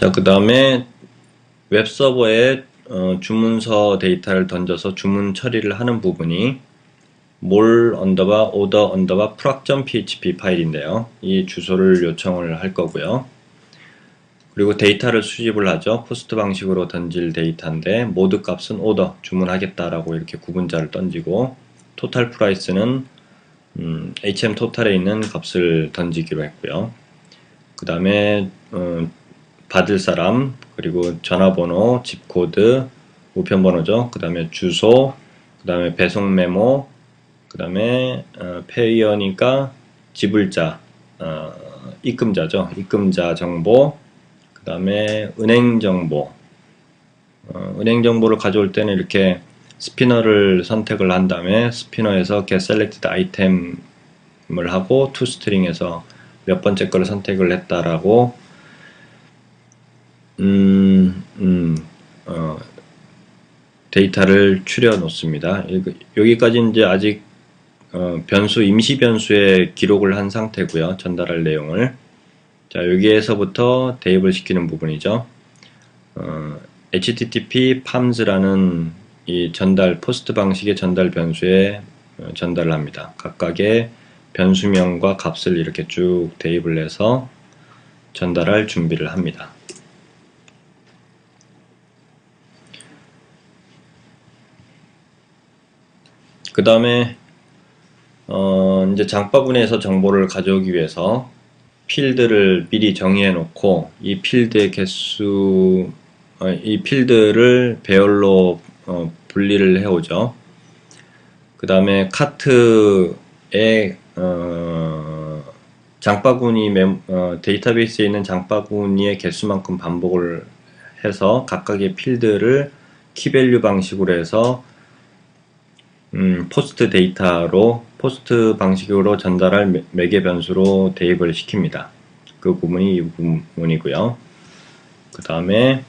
자, 그 다음에 웹서버에 주문서 데이터를 던져서 주문 처리를 하는 부분이 more order proc.php 파일인데요. 이 주소를 요청을 할 거고요. 그리고 데이터를 수집을 하죠. 포스트 방식으로 던질 데이터인데 모드 값은 order, 주문하겠다라고 이렇게 구분자를 던지고 토탈 프라이스는 HM 토탈에 있는 값을 던지기로 했고요. 그 다음에 받을 사람, 그리고 전화번호, 집코드, 우편번호죠. 그 다음에 주소, 그 다음에 배송 메모, 그 다음에 페이어니까 지불자, 입금자죠. 입금자 정보, 그 다음에 은행 정보. 은행 정보를 가져올 때는 이렇게 스피너를 선택을 한 다음에 스피너에서 get selected item을 하고 toString에서 몇 번째 거를 선택을 했다라고 데이터를 추려 놓습니다. 여기까지 이제 아직 변수, 임시 변수에 기록을 한 상태고요. 전달할 내용을. 자, 여기에서부터 대입을 시키는 부분이죠. http pams라는 이 전달, 포스트 방식의 전달 변수에 전달을 합니다. 각각의 변수명과 값을 이렇게 쭉 대입을 해서 전달할 준비를 합니다. 그 다음에 이제 장바구니에서 정보를 가져오기 위해서 필드를 미리 정의해 놓고 이 필드의 개수, 이 필드를 배열로 분리를 해 오죠. 그 다음에 카트에 장바구니 데이터베이스에 있는 장바구니의 개수만큼 반복을 해서 각각의 필드를 키밸류 방식으로 해서 포스트 데이터로 포스트 방식으로 전달할 매개 변수로 대입을 시킵니다. 그 부분이 이 부분이고요. 그 다음에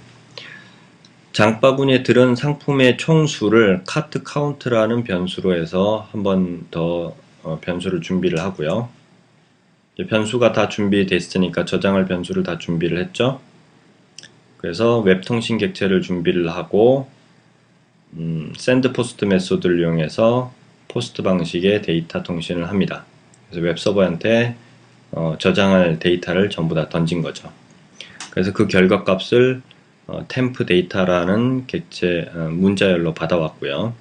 장바구니에 들은 상품의 총수를 카트 카운트라는 변수로 해서 한 번 더 변수를 준비를 하고요. 변수가 다 준비됐으니까 저장할 변수를 다 준비를 했죠. 그래서 웹통신 객체를 준비를 하고 send post 메소드를 이용해서 포스트 방식의 데이터 통신을 합니다. 그래서 웹서버한테 저장할 데이터를 전부 다 던진 거죠. 그래서 그 결과값을 temp 데이터라는 객체 문자열로 받아왔고요.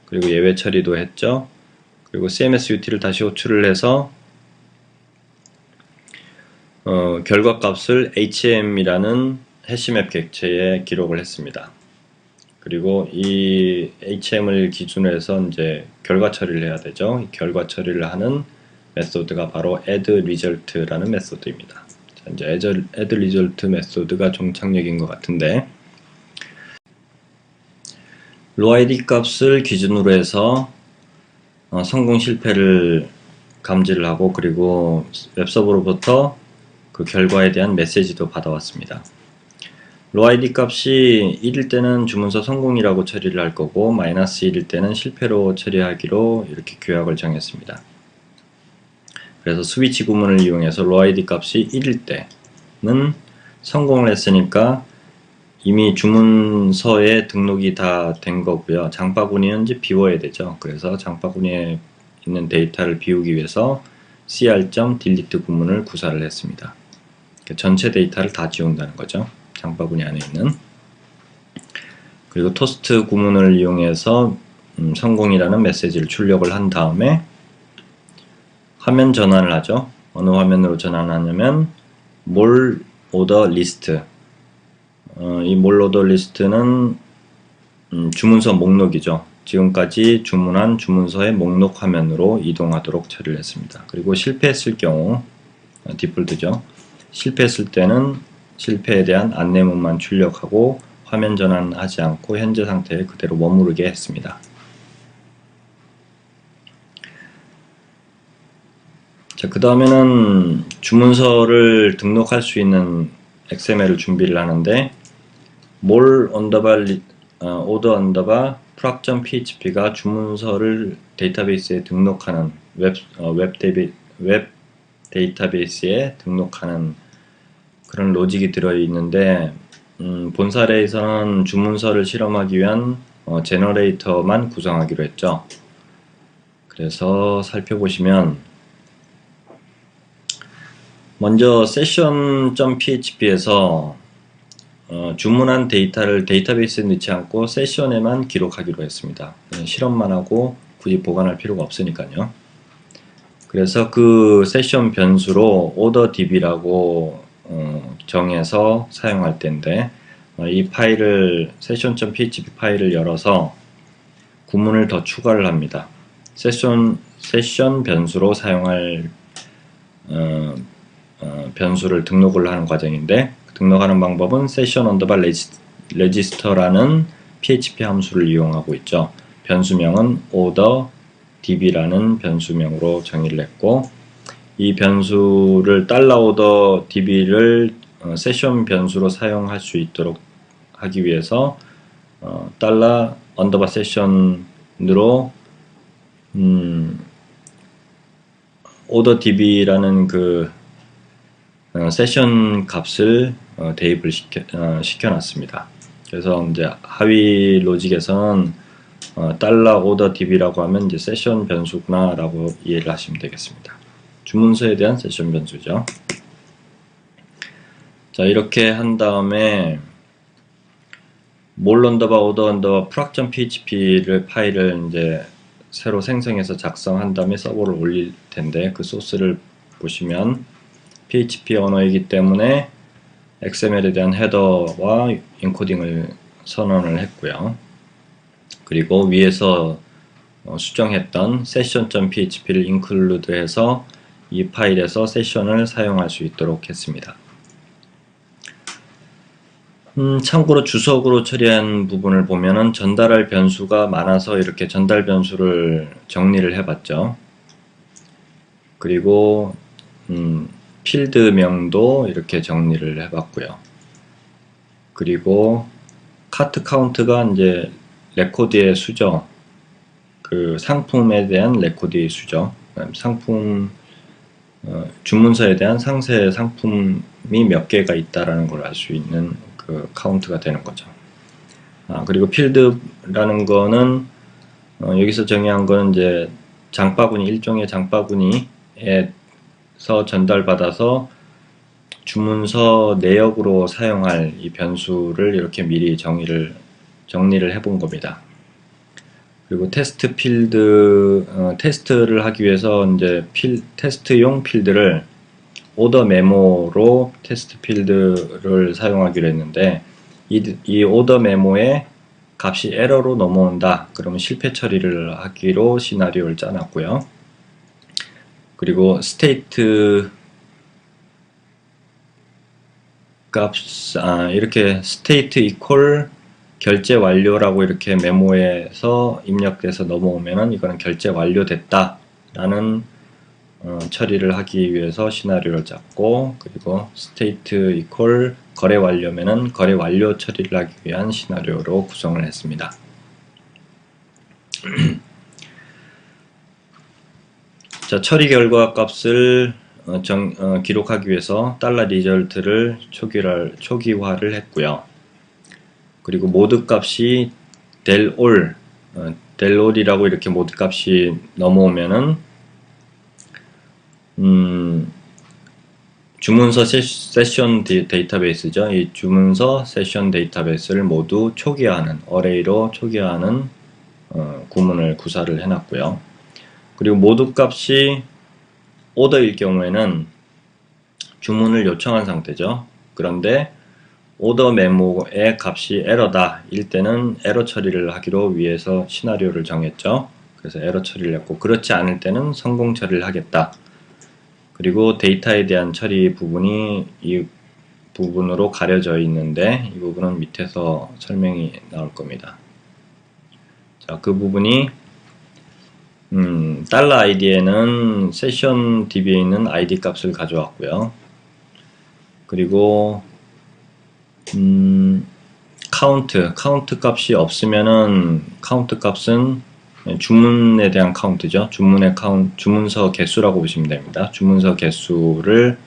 그리고 예외 처리도 했죠. 그리고 CMS UT를 다시 호출을 해서 결과값을 HM이라는 해시맵 객체에 기록을 했습니다. 그리고 이 HM을 기준으로 해서 이제 결과 처리를 해야 되죠. 이 결과 처리를 하는 메소드가 바로 addResult라는 메소드입니다. 자, 이제 addResult 메소드가 종착역인 것 같은데, 로id 값을 기준으로 해서 성공 실패를 감지를 하고, 그리고 웹서버로부터 그 결과에 대한 메시지도 받아왔습니다. 로id 값이 1일 때는 주문서 성공이라고 처리를 할 거고 마이너스 1일 때는 실패로 처리하기로 이렇게 규약을 정했습니다. 그래서 스위치 구문을 이용해서 로id 값이 1일 때는 성공을 했으니까 이미 주문서에 등록이 다 된 거고요. 장바구니는 이제 비워야 되죠. 그래서 장바구니에 있는 데이터를 비우기 위해서 cr.delete 구문을 구사를 했습니다. 전체 데이터를 다 지운다는 거죠. 장바구니 안에 있는. 그리고 토스트 구문을 이용해서 성공이라는 메시지를 출력을 한 다음에 화면 전환을 하죠. 어느 화면으로 전환하냐면 more order list. 이 more order list는 주문서 목록이죠. 지금까지 주문한 주문서의 목록 화면으로 이동하도록 처리를 했습니다. 그리고 실패했을 경우 디폴트죠. 실패했을 때는 실패에 대한 안내문만 출력하고 화면 전환하지 않고 현재 상태에 그대로 머무르게 했습니다. 자, 그 다음에는 주문서를 등록할 수 있는 XML을 준비를 하는데 more order proc.php가 주문서를 데이터베이스에 등록하는 웹 데이터베이스에 등록하는 그런 로직이 들어있는데 본 사례에서는 주문서를 실험하기 위한 제너레이터만 구성하기로 했죠. 그래서 살펴보시면 먼저 session.php에서 주문한 데이터를 데이터베이스에 넣지 않고 세션에만 기록하기로 했습니다. 실험만 하고 굳이 보관할 필요가 없으니까요. 그래서 그 세션 변수로 orderDB라고 정해서 사용할 텐데 이 파일을 session.php 파일을 열어서 구문을 더 추가를 합니다. 세션 변수로 사용할 변수를 등록을 하는 과정인데 등록하는 방법은 session_register라는 PHP 함수를 이용하고 있죠. 변수명은 orderDB라는 변수명으로 정의를 했고 이 변수를 $orderDB를 세션 변수로 사용할 수 있도록 하기 위해서 $_session으로 orderDB라는 그 세션 값을 대입을 시켜놨습니다. 그래서 이제 하위 로직에서는 $orderDB라고 하면 이제 세션 변수구나라고 이해를 하시면 되겠습니다. 주문서에 대한 세션 변수죠. 자, 이렇게 한 다음에 mol_order_proc.php를 파일을 이제 새로 생성해서 작성한 다음에 서버를 올릴 텐데 그 소스를 보시면 PHP 언어이기 때문에 XML에 대한 헤더와 인코딩을 선언을 했고요. 그리고 위에서 수정했던 session.php를 include 해서 이 파일에서 세션을 사용할 수 있도록 했습니다. 참고로 주석으로 처리한 부분을 보면은 전달할 변수가 많아서 이렇게 전달 변수를 정리를 해봤죠. 그리고 필드명도 이렇게 정리를 해봤고요. 그리고 카트 카운트가 이제 레코드의 수죠. 그 상품에 대한 레코드의 수죠. 상품 주문서에 대한 상세 상품이 몇 개가 있다라는 걸 알 수 있는 그 카운트가 되는 거죠. 그리고 필드라는 거는 여기서 정의한 거는 이제 장바구니 일종의 장바구니에서 전달받아서 주문서 내역으로 사용할 이 변수를 이렇게 미리 정리를 해본 겁니다. 그리고 테스트 필드 테스트를 하기 위해서 이제 테스트용 필드를 오더 메모로 테스트 필드를 사용하기로 했는데 이 오더 메모에 값이 에러로 넘어온다. 그러면 실패 처리를 하기로 시나리오를 짜놨고요. 그리고 스테이트 값 이렇게 스테이트 이퀄 결제 완료라고 이렇게 메모에서 입력돼서 넘어오면은 이거는 결제 완료됐다 라는 처리를 하기 위해서 시나리오를 짰고 그리고 스테이트 이퀄 거래 완료면은 거래 완료 처리를 하기 위한 시나리오로 구성을 했습니다. 자, 처리 결과 값을 기록하기 위해서 $result를 초기화를 했고요. 그리고 모드 값이 delall이라고 이렇게 모드 값이 넘어오면은 주문서 세션 데이터베이스죠. 이 주문서 세션 데이터베이스를 모두 초기화하는 어레이로 초기화하는 구문을 구사를 해놨고요. 그리고 모드 값이 오더일 경우에는 주문을 요청한 상태죠. 그런데 오더 메모의 값이 에러다 일 때는 에러 처리를 하기로 위해서 시나리오를 정했죠. 그래서 에러 처리를 했고 그렇지 않을 때는 성공 처리를 하겠다. 그리고 데이터에 대한 처리 부분이 이 부분으로 가려져 있는데 이 부분은 밑에서 설명이 나올 겁니다. 자, 그 부분이 $id에는 세션 DB에 있는 id 값을 가져왔고요. 그리고 카운트 값이 없으면은 카운트 값은 주문에 대한 카운트죠. 주문서 개수라고 보시면 됩니다. 주문서 개수를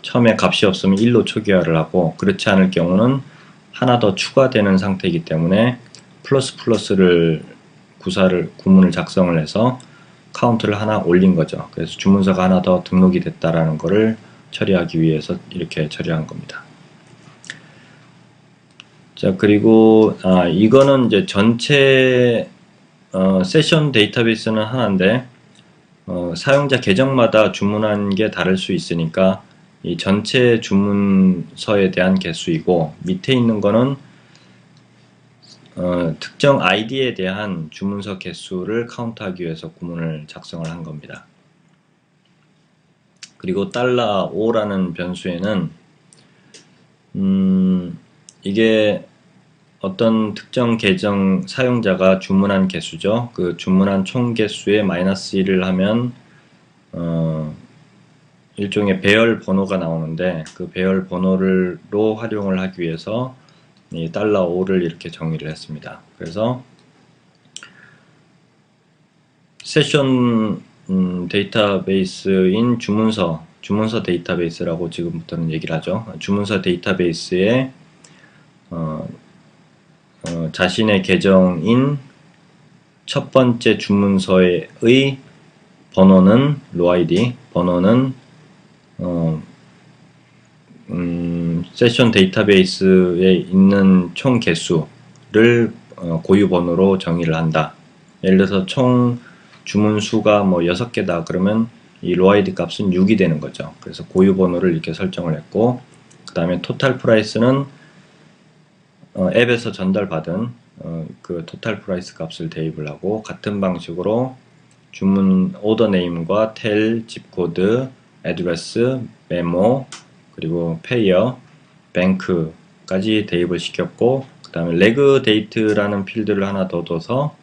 처음에 값이 없으면 1로 초기화를 하고, 그렇지 않을 경우는 하나 더 추가되는 상태이기 때문에 플러스를 구문을 작성을 해서 카운트를 하나 올린 거죠. 그래서 주문서가 하나 더 등록이 됐다라는 거를 처리하기 위해서 이렇게 처리한 겁니다. 자, 그리고 이거는 이제 전체 세션 데이터베이스는 하나인데 사용자 계정마다 주문한 게 다를 수 있으니까 이 전체 주문서에 대한 개수이고, 밑에 있는 거는 특정 아이디에 대한 주문서 개수를 카운트하기 위해서 구문을 작성을 한 겁니다. 그리고 $5라는 변수에는 이게 어떤 특정 계정 사용자가 주문한 개수죠. 그 주문한 총 개수에 마이너스 1을 하면 일종의 배열 번호가 나오는데, 그 배열 번호로 활용을 하기 위해서 이 $5를 이렇게 정의를 했습니다. 그래서 세션 데이터베이스인 주문서 데이터베이스라고 지금부터는 얘기를 하죠. 주문서 데이터베이스에 자신의 계정인 첫 번째 주문서의 번호는 로아이디 번호는 세션 데이터베이스에 있는 총 개수를 고유 번호로 정의를 한다. 예를 들어서 총 주문 수가 뭐 6개다 그러면 이 로아이디 값은 6이 되는 거죠. 그래서 고유 번호를 이렇게 설정을 했고, 그 다음에 토탈 프라이스는 앱에서 전달받은 그 토탈 프라이스 값을 대입을 하고, 같은 방식으로 주문 오더 네임과 텔, 집코드, 애드레스, 메모, 그리고 페이어, 뱅크까지 대입을 시켰고, 그 다음에 레그 데이트라는 필드를 하나 더 둬서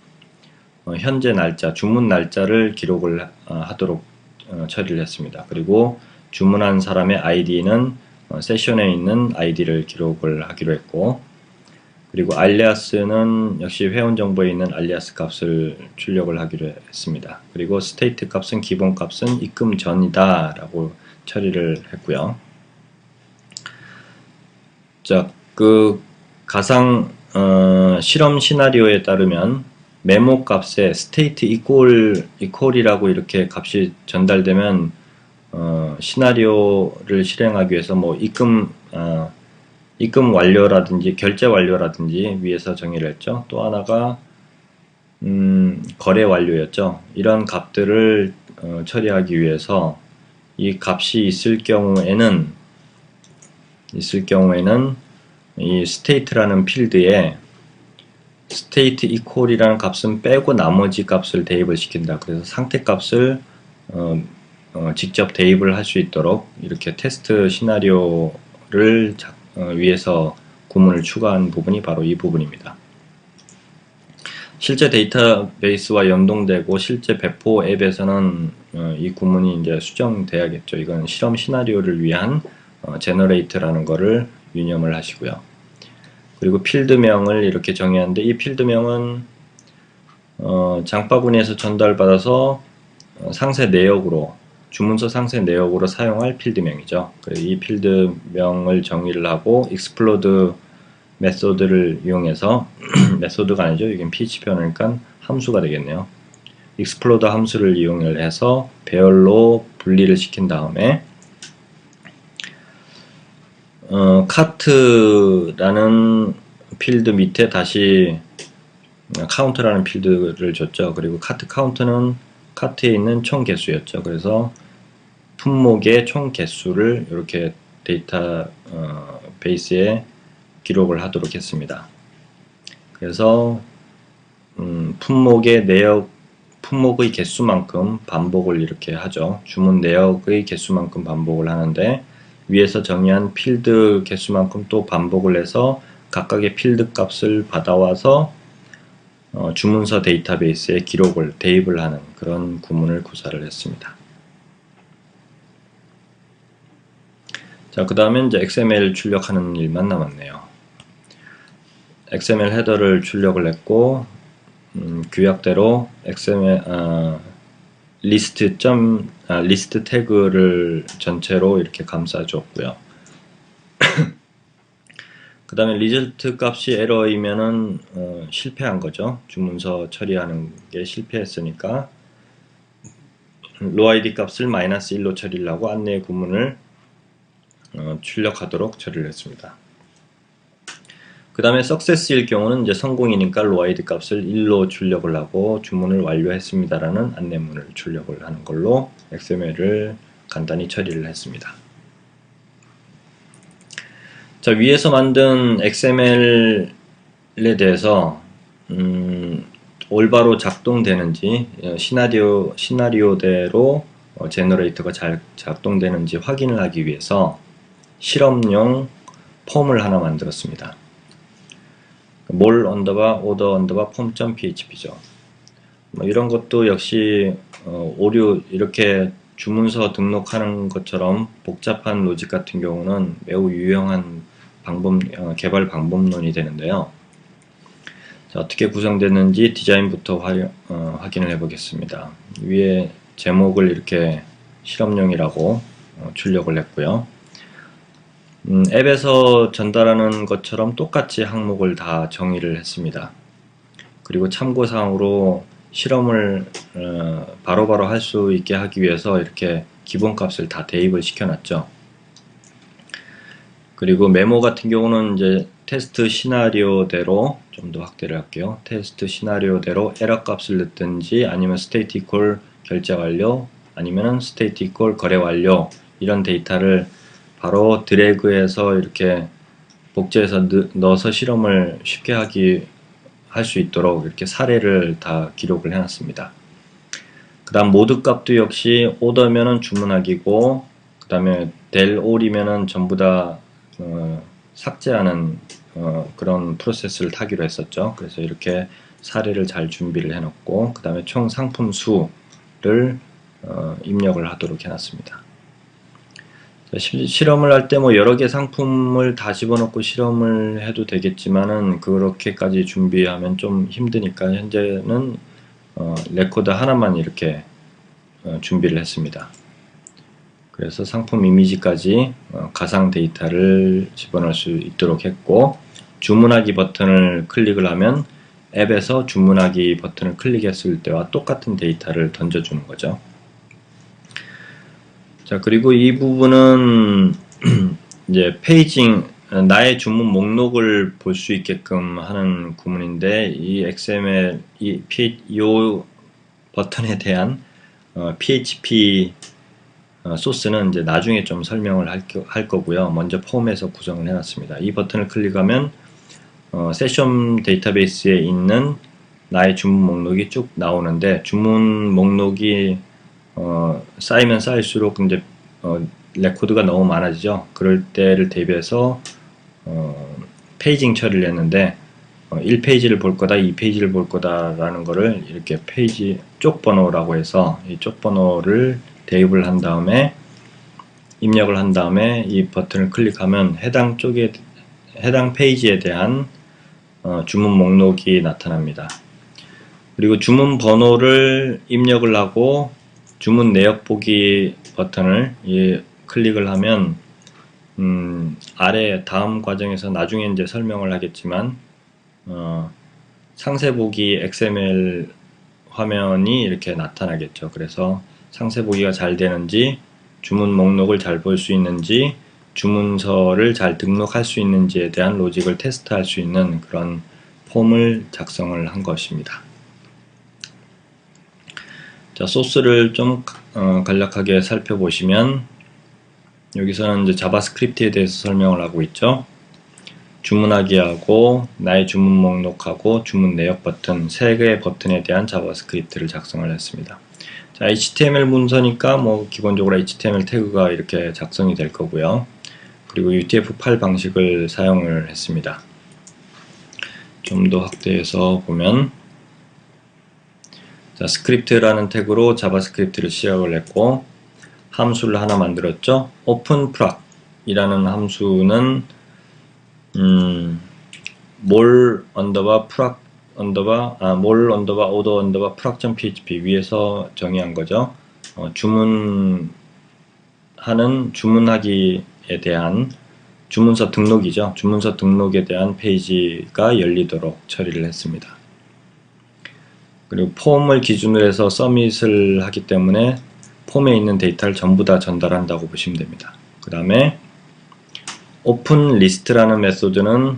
현재 날짜, 주문 날짜를 기록을 하도록 처리를 했습니다. 그리고 주문한 사람의 아이디는 세션에 있는 아이디를 기록을 하기로 했고, 그리고 알리아스는 역시 회원 정보에 있는 알리아스 값을 출력을 하기로 했습니다. 그리고 스테이트 값은 기본 값은 입금 전이다 라고 처리를 했고요. 자, 그 가상 실험 시나리오에 따르면 메모 값에 스테이트 이퀄이라고 이렇게 값이 전달되면 시나리오를 실행하기 위해서 뭐 입금 완료라든지 결제 완료라든지 위에서 정의를 했죠. 또 하나가 거래 완료였죠. 이런 값들을 처리하기 위해서 이 값이 있을 경우에는 이 state라는 필드에 state equal이라는 값은 빼고 나머지 값을 대입을 시킨다. 그래서 상태 값을 직접 대입을 할 수 있도록 이렇게 테스트 시나리오를 위해서 구문을 추가한 부분이 바로 이 부분입니다. 실제 데이터베이스와 연동되고 실제 배포 앱에서는 이 구문이 이제 수정돼야겠죠. 이건 실험 시나리오를 위한 generate라는 거를 유념을 하시고요. 그리고 필드명을 이렇게 정의하는데, 이 필드명은 장바구니에서 전달받아서 상세 내역으로, 주문서 상세 내역으로 사용할 필드명이죠. 그래서 이 필드명을 정의를 하고 explode 메소드를 이용해서 메소드가 아니죠. 이건 PHP 언어니까 함수가 되겠네요. explode 함수를 이용을 해서 배열로 분리를 시킨 다음에 카트라는 필드 밑에 다시 카운트라는 필드를 줬죠. 그리고 카트 카운트는 카트에 있는 총 개수였죠. 그래서 품목의 총 개수를 이렇게 데이터 베이스에 기록을 하도록 했습니다. 그래서 품목의 개수만큼 반복을 이렇게 하죠. 주문 내역의 개수만큼 반복을 하는데, 위에서 정의한 필드 개수만큼 또 반복을 해서 각각의 필드 값을 받아와서 주문서 데이터베이스에 대입을 하는 그런 구문을 구사를 했습니다. 자, 그 다음에 이제 XML 출력하는 일만 남았네요. XML 헤더를 출력을 했고, 규약대로 XML 리스트 태그를 전체로 이렇게 감싸줬고요. 그 다음에 리절트 값이 에러이면은 실패한 거죠. 주문서 처리하는 게 실패했으니까 로아이디 값을 -1로 처리를 하고 안내 구문을 출력하도록 처리를 했습니다. 그 다음에 석세스일 경우는 이제 성공이니까 로아이디 값을 1로 출력을 하고 주문을 완료했습니다라는 안내문을 출력을 하는 걸로 XML을 간단히 처리를 했습니다. 자, 위에서 만든 XML에 대해서 올바로 작동되는지 시나리오대로 제너레이터가 잘 작동되는지 확인을 하기 위해서 실험용 폼을 하나 만들었습니다. 몰 언더바 오더 언더바 폼.php죠. 뭐 이런 것도 역시 오류 이렇게 주문서 등록하는 것처럼 복잡한 로직 같은 경우는 매우 유용한 개발 방법론이 되는데요. 자, 어떻게 구성됐는지 디자인부터 확인을 해 보겠습니다. 위에 제목을 이렇게 실험용이라고 출력을 했고요. 앱에서 전달하는 것처럼 똑같이 항목을 다 정의를 했습니다. 그리고 참고사항으로 실험을 바로바로 할 수 있게 하기 위해서 이렇게 기본값을 다 대입을 시켜놨죠. 그리고 메모 같은 경우는 이제 테스트 시나리오대로 좀 더 확대를 할게요. 테스트 시나리오대로 에러 값을 넣든지 아니면 스테이트 이퀄 결제 완료 아니면은 스테이트 이퀄 거래 완료 이런 데이터를 바로 드래그해서 이렇게 복제해서 넣어서 실험을 쉽게 할 수 있도록 이렇게 사례를 다 기록을 해놨습니다. 그 다음 모드 값도 역시 오더면은 주문하기고 그 다음에 del all이면은 전부 다 삭제하는 그런 프로세스를 타기로 했었죠. 그래서 이렇게 사례를 잘 준비를 해놓고 그 다음에 총 상품 수를 입력을 하도록 해놨습니다. 실험을 할 때 뭐 여러 개 상품을 다 집어넣고 실험을 해도 되겠지만은 그렇게까지 준비하면 좀 힘드니까 현재는 레코드 하나만 이렇게 준비를 했습니다. 그래서 상품 이미지까지 가상 데이터를 집어넣을 수 있도록 했고 주문하기 버튼을 클릭을 하면 앱에서 주문하기 버튼을 클릭했을 때와 똑같은 데이터를 던져주는 거죠. 자, 그리고 이 부분은 이제 페이징, 나의 주문 목록을 볼 수 있게끔 하는 구문인데 이 XML, 이 버튼에 대한 PHP 소스는 이제 나중에 좀 설명을 할 거고요. 먼저 폼에서 구성을 해놨습니다. 이 버튼을 클릭하면 세션 데이터베이스에 있는 나의 주문 목록이 쭉 나오는데 주문 목록이 쌓이면 쌓일수록 이제 레코드가 너무 많아지죠. 그럴 때를 대비해서 페이징 처리를 했는데 1페이지를 볼 거다, 2페이지를 볼 거다 라는 거를 이렇게 페이지 쪽 번호라고 해서 이 쪽 번호를 대입을 한 다음에 입력을 한 다음에 이 버튼을 클릭하면 해당 페이지에 대한 주문 목록이 나타납니다. 그리고 주문 번호를 입력을 하고 주문 내역 보기 버튼을 클릭을 하면 아래 다음 과정에서 나중에 이제 설명을 하겠지만 상세 보기 XML 화면이 이렇게 나타나겠죠. 그래서 상세 보기가 잘 되는지 주문 목록을 잘 볼 수 있는지 주문서를 잘 등록할 수 있는지에 대한 로직을 테스트할 수 있는 그런 폼을 작성을 한 것입니다. 자, 소스를 좀 간략하게 살펴보시면 여기서는 이제 자바스크립트에 대해서 설명을 하고 있죠. 주문하기하고 나의 주문 목록하고 주문 내역 버튼 3개의 버튼에 대한 자바스크립트를 작성을 했습니다. 자, HTML 문서니까 뭐 기본적으로 HTML 태그가 이렇게 작성이 될 거고요. 그리고 UTF-8 방식을 사용을 했습니다. 좀 더 확대해서 보면 자, 스크립트라는 태그로 자바스크립트를 시작을 했고 함수를 하나 만들었죠. openproc 이라는 함수는 more_proc 몰 언더바 오더 언더바 프락.php 위에서 정의한 거죠. 주문하기에 대한 주문서 등록이죠. 주문서 등록에 대한 페이지가 열리도록 처리를 했습니다. 그리고 폼을 기준으로 해서 서밋을 하기 때문에 폼에 있는 데이터를 전부 다 전달한다고 보시면 됩니다. 그 다음에 오픈 리스트라는 메소드는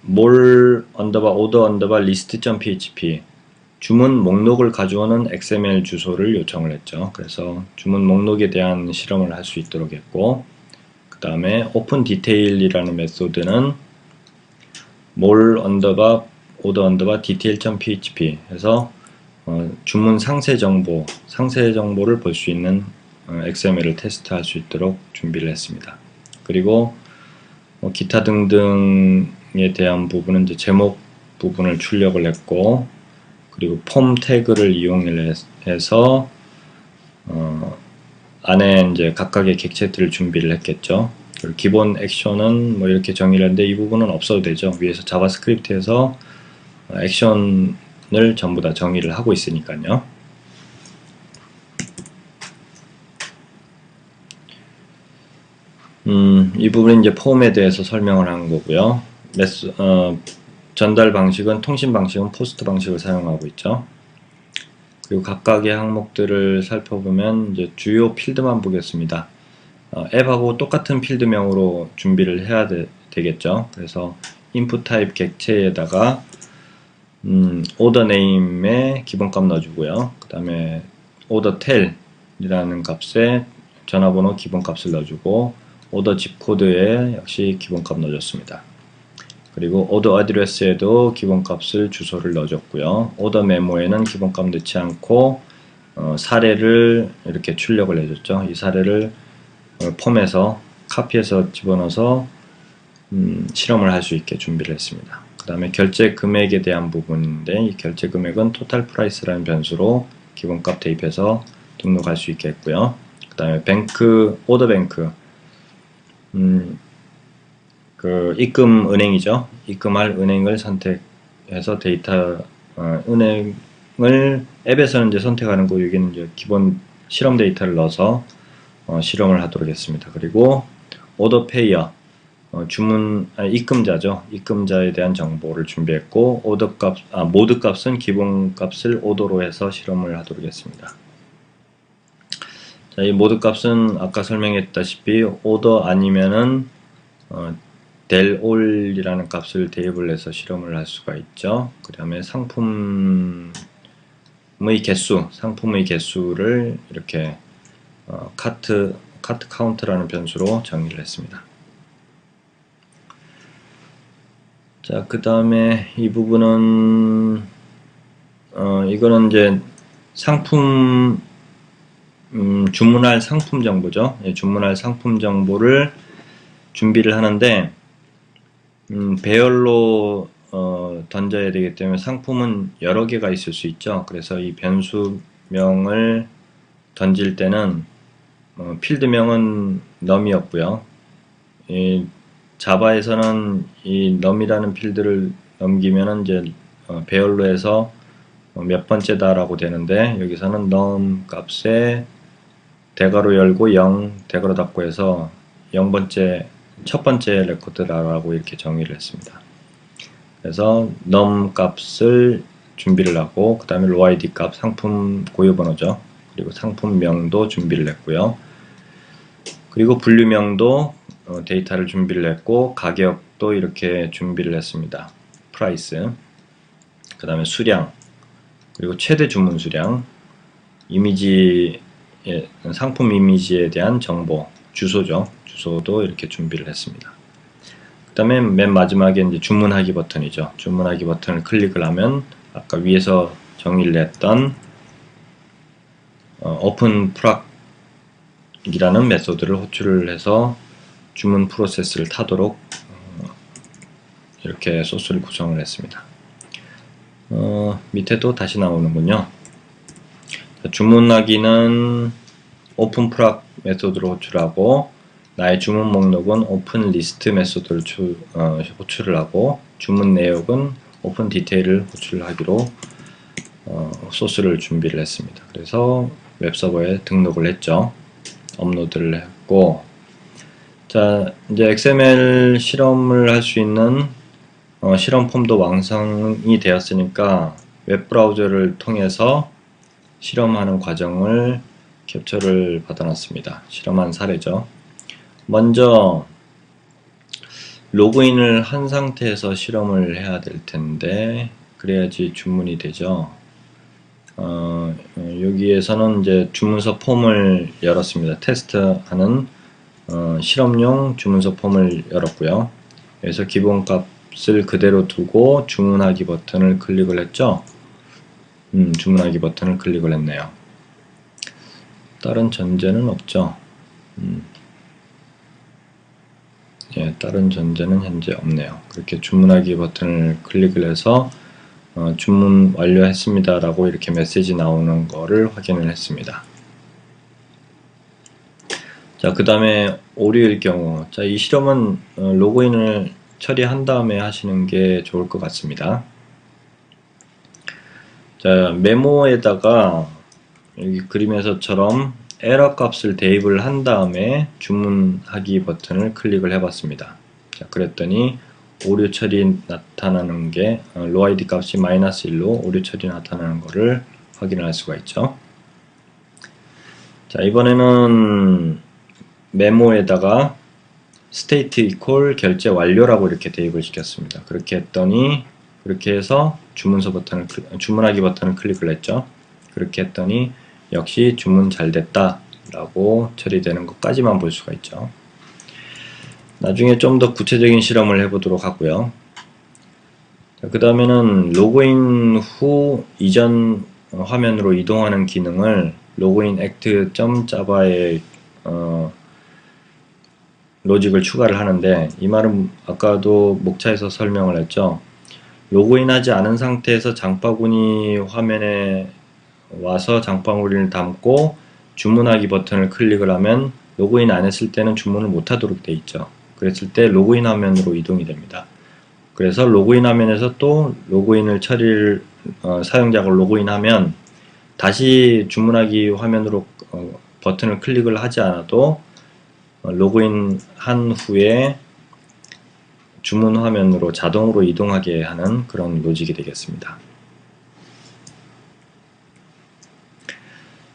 몰 언더바 오더 언더바 리스트.php 주문 목록을 가져오는 XML 주소를 요청을 했죠. 그래서 주문 목록에 대한 실험을 할 수 있도록 했고, 그 다음에 오픈 디테일이라는 메소드는 몰 언더바 오더 언더바 디테일.php 해서 주문 상세 정보를 볼 수 있는 XML을 테스트할 수 있도록 준비를 했습니다. 그리고 기타 등등에 대한 부분은 이제 제목 부분을 출력을 했고, 그리고 폼 태그를 이용해서 안에 이제 각각의 객체들을 준비를 했겠죠. 그리고 기본 액션은 뭐 이렇게 정의를 했는데 이 부분은 없어도 되죠. 위에서 자바스크립트에서 액션을 전부 다 정의를 하고 있으니까요. 이 부분은 이제 폼에 대해서 설명을 한 거고요. 전달 방식은 통신 방식은 포스트 방식을 사용하고 있죠. 그리고 각각의 항목들을 살펴보면 이제 주요 필드만 보겠습니다. 앱하고 똑같은 필드명으로 준비를 해야 되겠죠. 그래서 input 타입 객체에다가 order name에 기본값 넣어주고요. 그 다음에 order tel이라는 값에 전화번호 기본값을 넣어주고 order zip 코드에 역시 기본값 넣어줬습니다. 그리고 order address에도 기본값을 주소를 넣어줬고요. order memo에는 기본값 넣지 않고 사례를 이렇게 출력을 해줬죠. 이 사례를 폼에서 카피해서 집어넣어서 실험을 할 수 있게 준비를 했습니다. 그 다음에 결제 금액에 대한 부분인데 이 결제 금액은 total price라는 변수로 기본값 대입해서 등록할 수 있게 했고요. 그 다음에 오더 뱅크 그 입금 은행이죠. 입금할 은행을 선택해서 데이터 은행을 앱에서는 이제 선택하는 거, 여기는 이제 기본 실험 데이터를 넣어서 실험을 하도록 했습니다. 그리고 오더 페이어 입금자죠. 입금자에 대한 정보를 준비했고 모드 값은 기본 값을 오더로 해서 실험을 하도록 했습니다. 자, 이 모드 값은 아까 설명했다시피 오더 아니면은 del all이라는 값을 대입을 해서 실험을 할 수가 있죠. 그 다음에 상품의 개수를 이렇게 카트 카운트라는 변수로 정의를 했습니다. 자, 그 다음에 이 부분은 이거는 이제 주문할 상품 정보죠. 예, 주문할 상품 정보를 준비를 하는데 배열로 던져야 되기 때문에 상품은 여러 개가 있을 수 있죠. 그래서 이 변수명을 던질 때는 필드명은 num이었고요. 자바에서는 이 num이라는 필드를 넘기면은 이제 배열로 해서 몇 번째다라고 되는데, 여기서는 num 값에 대괄호 열고 0 대괄호 닫고 해서 첫 번째 레코드라고 이렇게 정의를 했습니다. 그래서 num 값을 준비를 하고, 그 다음에 roid 값 상품 고유번호죠. 그리고 상품명도 준비를 했고요. 그리고 분류명도 데이터를 준비를 했고, 가격도 이렇게 준비를 했습니다. price, 그 다음에 수량, 그리고 최대 주문 수량, 상품 이미지에 대한 정보, 주소죠. 주소도 이렇게 준비를 했습니다. 그 다음에 맨 마지막에 이제 주문하기 버튼이죠. 주문하기 버튼을 클릭을 하면 아까 위에서 정의를 했던 open proc이라는 메소드를 호출을 해서 주문 프로세스를 타도록 이렇게 소스를 구성을 했습니다. 밑에도 다시 나오는군요. 주문하기는 open proc 메소드로 호출하고, 나의 주문 목록은 오픈 리스트 메소드를 호출을 하고 주문 내역은 오픈 디테일을 호출하기로 소스를 준비를 했습니다. 그래서 웹서버에 등록을 했죠. 업로드를 했고, 자, 이제 XML 실험을 할 수 있는 실험 폼도 완성이 되었으니까 웹브라우저를 통해서 실험하는 과정을 캡처를 받아놨습니다. 실험한 사례죠. 먼저 로그인을 한 상태에서 실험을 해야 될 텐데 그래야지 주문이 되죠. 여기에서는 이제 주문서 폼을 열었습니다. 테스트하는 실험용 주문서 폼을 열었고요. 그래서 기본 값을 그대로 두고 주문하기 버튼을 클릭을 했죠. 주문하기 버튼을 클릭을 했네요. 다른 전제는 없죠. 예, 다른 전제는 현재 없네요. 그렇게 주문하기 버튼을 클릭을 해서 주문 완료했습니다 라고 이렇게 메시지 나오는 거를 확인을 했습니다. 자, 그 다음에 오류일 경우, 자, 이 실험은 로그인을 처리한 다음에 하시는 게 좋을 것 같습니다. 자, 메모에다가 여기 그림에서처럼 에러 값을 대입을 한 다음에 주문하기 버튼을 클릭을 해봤습니다. 자, 그랬더니 오류 처리 나타나는 게 로아이디 값이 -1로 오류 처리 나타나는 것을 확인할 수가 있죠. 자, 이번에는 메모에다가 state equal 결제 완료라고 이렇게 대입을 시켰습니다. 그렇게 했더니 그렇게 해서 주문하기 버튼을 클릭을 했죠. 그렇게 했더니 역시 주문 잘 됐다 라고 처리되는 것까지만 볼 수가 있죠. 나중에 좀 더 구체적인 실험을 해보도록 하고요. 그 다음에는 로그인 후 이전 화면으로 이동하는 기능을 로그인 act.java에 로직을 추가를 하는데, 이 말은 아까도 목차에서 설명을 했죠. 로그인하지 않은 상태에서 장바구니 화면에 와서 장바구니를 담고 주문하기 버튼을 클릭을 하면 로그인 안 했을 때는 주문을 못하도록 되어 있죠. 그랬을 때 로그인 화면으로 이동이 됩니다. 그래서 로그인 화면에서 또 로그인을 사용자가 로그인하면 다시 주문하기 화면으로 버튼을 클릭을 하지 않아도 로그인 한 후에 주문 화면으로 자동으로 이동하게 하는 그런 로직이 되겠습니다.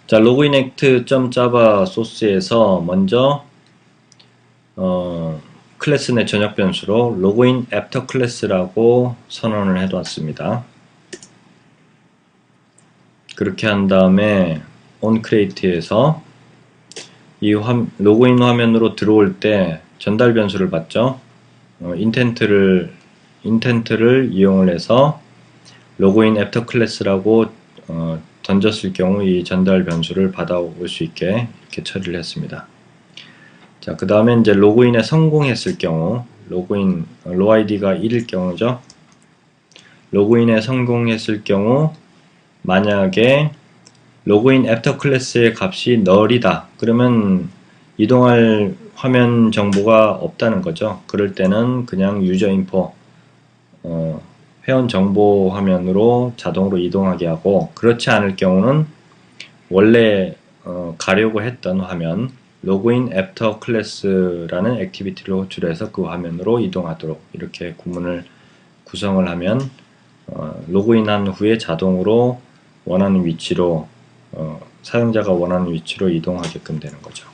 자, 로그인 act.java 소스에서 먼저 클래스 내 전역 변수로 로그인 after class라고 선언을 해놨습니다. 그렇게 한 다음에 onCreate에서 이 로그인 화면으로 들어올 때 전달 변수를 받죠. 인텐트를 이용을 해서 로그인 애프터 클래스라고 던졌을 경우 이 전달 변수를 받아올 수 있게 이렇게 처리를 했습니다. 자, 그 다음에 이제 로그인에 성공했을 경우 로아이디가 1일 경우죠. 로그인에 성공했을 경우 만약에 로그인 애프터 클래스의 값이 null이다. 그러면 이동할 화면 정보가 없다는 거죠. 그럴 때는 그냥 유저 인포 회원 정보 화면으로 자동으로 이동하게 하고, 그렇지 않을 경우는 원래 가려고 했던 화면 로그인 애프터 클래스라는 액티비티를 호출해서 그 화면으로 이동하도록 이렇게 구문을 구성을 하면 로그인한 후에 자동으로 원하는 위치로 사용자가 원하는 위치로 이동하게끔 되는 거죠.